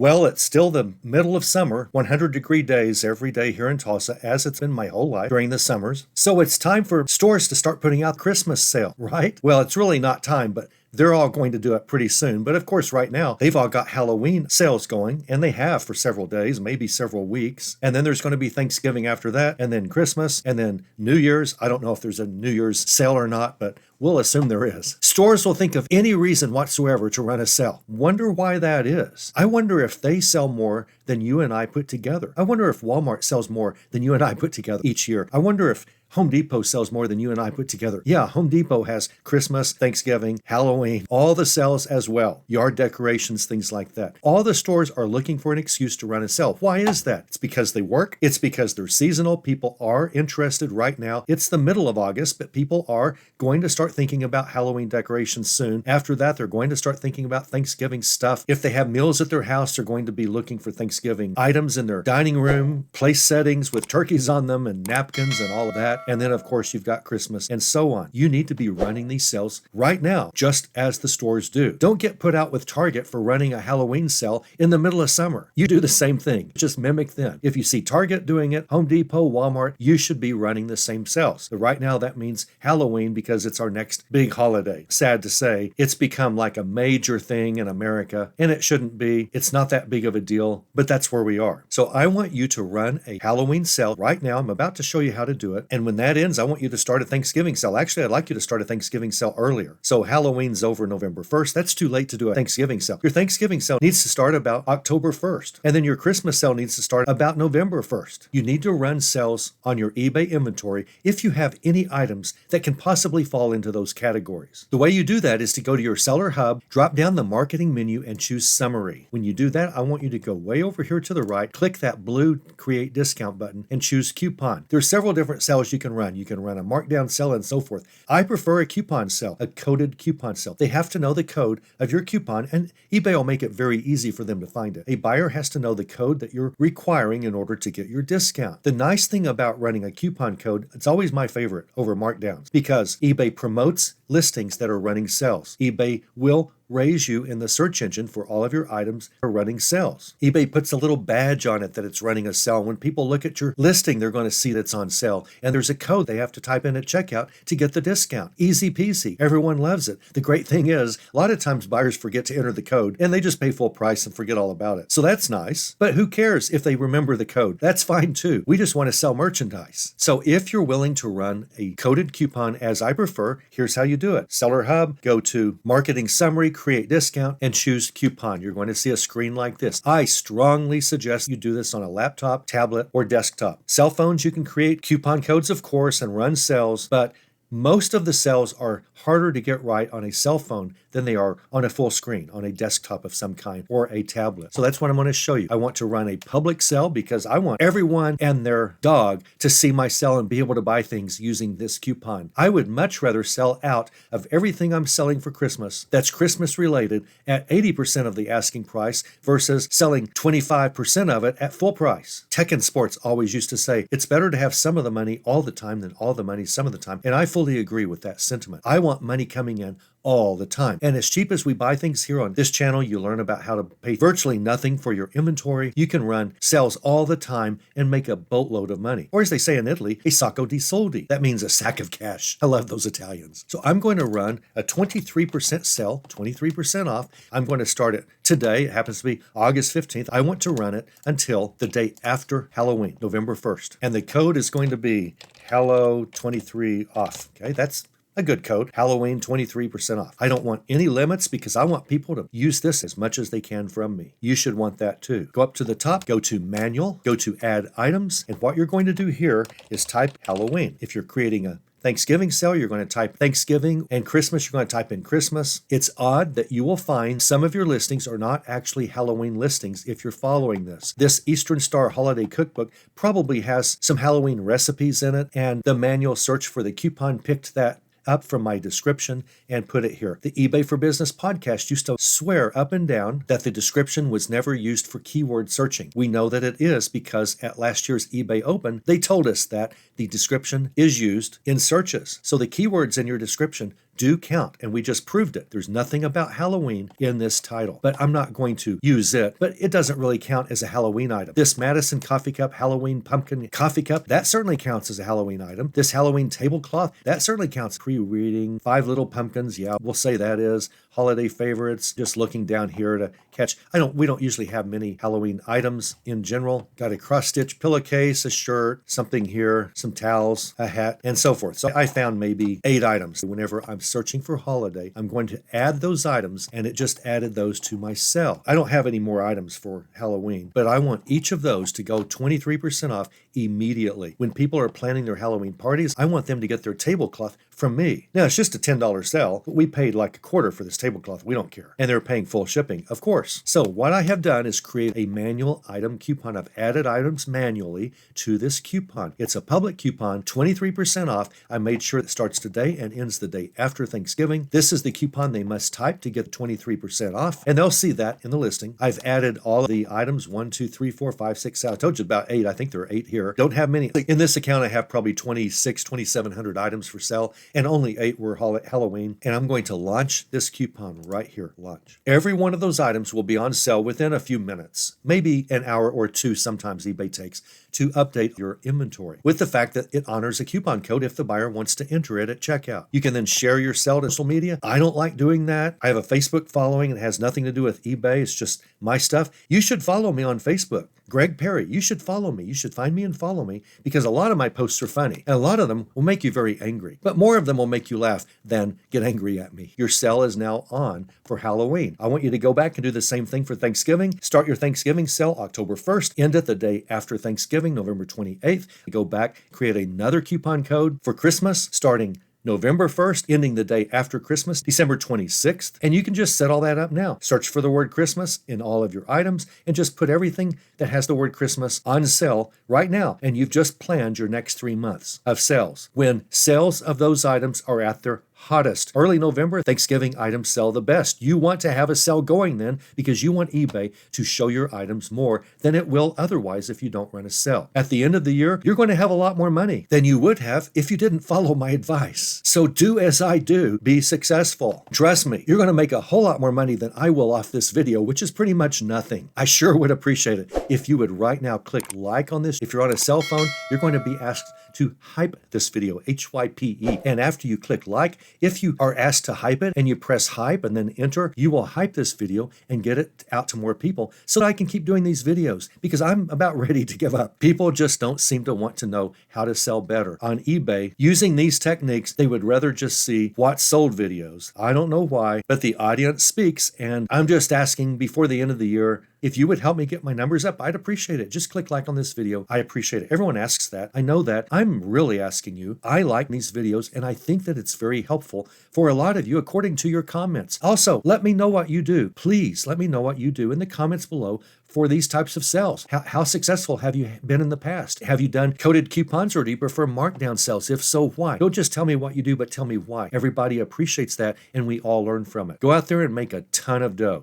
Well, it's still the middle of summer, 100-degree days every day here in Tulsa, as it's been my whole life during the summers. So it's time for stores to start putting out Christmas sale, right? Well, it's really not time, but they're all going to do it pretty soon. But of course, right now, they've all got Halloween sales going, and they have for several days, maybe several weeks. And then there's going to be Thanksgiving after that, and then Christmas, and then New Year's. I don't know if there's a New Year's sale or not, but we'll assume there is. Stores will think of any reason whatsoever to run a sale. Wonder why that is. I wonder if they sell more than you and I put together. I wonder if Walmart sells more than you and I put together each year. I wonder if Home Depot sells more than you and I put together. Yeah, Home Depot has Christmas, Thanksgiving, Halloween, all the sales as well. Yard decorations, things like that. All the stores are looking for an excuse to run a sale. Why is that? It's because they work. It's because they're seasonal. People are interested right now. It's the middle of August, but people are going to start thinking about Halloween decorations soon. After that, they're going to start thinking about Thanksgiving stuff. If they have meals at their house, they're going to be looking for Thanksgiving items in their dining room, place settings with turkeys on them and napkins and all of that. And then, of course, you've got Christmas and so on. You need to be running these sales right now, just as the stores do. Don't get put out with Target for running a Halloween sale in the middle of summer. You do the same thing. Just mimic them. If you see Target doing it, Home Depot, Walmart, you should be running the same sales. But right now, that means Halloween because it's our next big holiday. Sad to say, it's become like a major thing in America, and it shouldn't be. It's not that big of a deal, but that's where we are. So I want you to run a Halloween sale right now. I'm about to show you how to do it. And when that ends, I want you to start a Thanksgiving sale. Actually, I'd like you to start a Thanksgiving sale earlier. So Halloween's over November 1st. That's too late to do a Thanksgiving sale. Your Thanksgiving sale needs to start about October 1st. And then your Christmas sale needs to start about November 1st. You need to run sales on your eBay inventory if you have any items that can possibly fall into those categories. The way you do that is to go to your Seller Hub, drop down the marketing menu, and choose Summary. When you do that, I want you to go way over here to the right, click that blue Create Discount button, and choose Coupon. There's several different sales you can run. You can run a markdown sale and so forth. I prefer a coupon sale, a coded coupon sale. They have to know the code of your coupon, and eBay will make it very easy for them to find it. A buyer has to know the code that you're requiring in order to get your discount. The nice thing about running a coupon code, it's always my favorite over markdowns, because eBay promotes listings that are running sales. eBay will raise you in the search engine for all of your items for running sales. eBay puts a little badge on it that it's running a sale. When people look at your listing, they're going to see that it's on sale. And there's a code they have to type in at checkout to get the discount. Easy peasy. Everyone loves it. The great thing is, a lot of times buyers forget to enter the code and they just pay full price and forget all about it. So that's nice. But who cares if they remember the code? That's fine too. We just want to sell merchandise. So if you're willing to run a coded coupon as I prefer, here's how you do it. Seller Hub, go to Marketing Summary, Create Discount, and choose Coupon. You're going to see a screen like this. I strongly suggest you do this on a laptop, tablet, or desktop. Cell phones, you can create coupon codes, of course, and run sales, but most of the sales are harder to get right on a cell phone than they are on a full screen, on a desktop of some kind, or a tablet. So that's what I'm going to show you. I want to run a public sale because I want everyone and their dog to see my sale and be able to buy things using this coupon. I would much rather sell out of everything I'm selling for Christmas that's Christmas related at 80% of the asking price versus selling 25% of it at full price. Tech and Sports always used to say, it's better to have some of the money all the time than all the money some of the time. And I fully agree with that sentiment. I want money coming in all the time. And as cheap as we buy things here on this channel, you learn about how to pay virtually nothing for your inventory. You can run sales all the time and make a boatload of money. Or as they say in Italy, a sacco di soldi. That means a sack of cash. I love those Italians. So I'm going to run a 23% sale, 23% off. I'm going to start it today. It happens to be August 15th. I want to run it until the day after Halloween, November 1st. And the code is going to be Hallow23 off. Okay, that's a good code. Halloween 23% off. I don't want any limits because I want people to use this as much as they can from me. You should want that too. Go up to the top, go to Manual, go to Add Items, and what you're going to do here is type Halloween. If you're creating a Thanksgiving sale, you're going to type Thanksgiving, and Christmas, you're going to type in Christmas. It's odd that you will find some of your listings are not actually Halloween listings if you're following this. This Eastern Star Holiday Cookbook probably has some Halloween recipes in it, and the manual search for the coupon picked that up from my description and put it here. The eBay for Business podcast used to swear up and down that the description was never used for keyword searching. We know that it is because at last year's eBay Open, they told us that the description is used in searches. So the keywords in your description do count, and we just proved it. There's nothing about Halloween in this title, but I'm not going to use it. But it doesn't really count as a Halloween item. This Madison coffee cup, Halloween pumpkin coffee cup, that certainly counts as a Halloween item. This Halloween tablecloth, that certainly counts. Pre-reading, 5 little pumpkins, yeah, we'll say that is. Holiday favorites, just looking down here to catch. We don't usually have many Halloween items in general. Got a cross-stitch pillowcase, a shirt, something here, some towels, a hat, and so forth. So I found maybe 8 items. Whenever I'm searching for holiday, I'm going to add those items, and it just added those to my cell. I don't have any more items for Halloween, but I want each of those to go 23% off immediately. When people are planning their Halloween parties, I want them to get their tablecloth from me. Now, it's just a $10 sale, but we paid like a quarter for this tablecloth. We don't care. And they're paying full shipping, of course. So what I have done is create a manual item coupon. I've added items manually to this coupon. It's a public coupon, 23% off. I made sure it starts today and ends the day after Thanksgiving. This is the coupon they must type to get 23% off, and they'll see that in the listing. I've added all of the items, 1, 2, 3, 4, 5, 6, 7. I told you about 8. I think there are 8 here. Don't have many. In this account, I have probably 2,700 items for sale, and only 8 were Halloween. And I'm going to launch this coupon right here. Launch. Every one of those items will be on sale within a few minutes, maybe an hour or 2, sometimes eBay takes, to update your inventory with the fact that it honors a coupon code if the buyer wants to enter it at checkout. You can then share your sale to social media. I don't like doing that. I have a Facebook following. It has nothing to do with eBay. It's just my stuff. You should follow me on Facebook. Greg Perry, you should follow me. You should find me and follow me, because a lot of my posts are funny, and a lot of them will make you very angry, but more of them will make you laugh than get angry at me. Your sale is now on for Halloween. I want you to go back and do the same thing for Thanksgiving. Start your Thanksgiving sale October 1st, end it the day after Thanksgiving, November 28th. Go back, create another coupon code for Christmas starting November 1st, ending the day after Christmas, December 26th. And you can just set all that up now. Search for the word Christmas in all of your items and just put everything that has the word Christmas on sale right now. And you've just planned your next 3 months of sales. When sales of those items are at their hottest. Early November, Thanksgiving items sell the best. You want to have a sale going then because you want eBay to show your items more than it will otherwise if you don't run a sale. At the end of the year, you're going to have a lot more money than you would have if you didn't follow my advice. So do as I do. Be successful. Trust me, you're going to make a whole lot more money than I will off this video, which is pretty much nothing. I sure would appreciate it if you would right now click like on this. If you're on a cell phone, you're going to be asked to hype this video, HYPE. And after you click like, if you are asked to hype it and you press hype and then enter, you will hype this video and get it out to more people so that I can keep doing these videos, because I'm about ready to give up. People just don't seem to want to know how to sell better on eBay. Using these techniques, they would rather just see what sold videos. I don't know why, but the audience speaks, and I'm just asking before the end of the year, if you would help me get my numbers up, I'd appreciate it. Just click like on this video. I appreciate it. Everyone asks that. I know that. I'm really asking you. I like these videos, and I think that it's very helpful for a lot of you according to your comments. Also, let me know what you do. Please let me know what you do in the comments below for these types of sales. How successful have you been in the past? Have you done coded coupons, or do you prefer markdown sales? If so, why? Don't just tell me what you do, but tell me why. Everybody appreciates that, and we all learn from it. Go out there and make a ton of dough.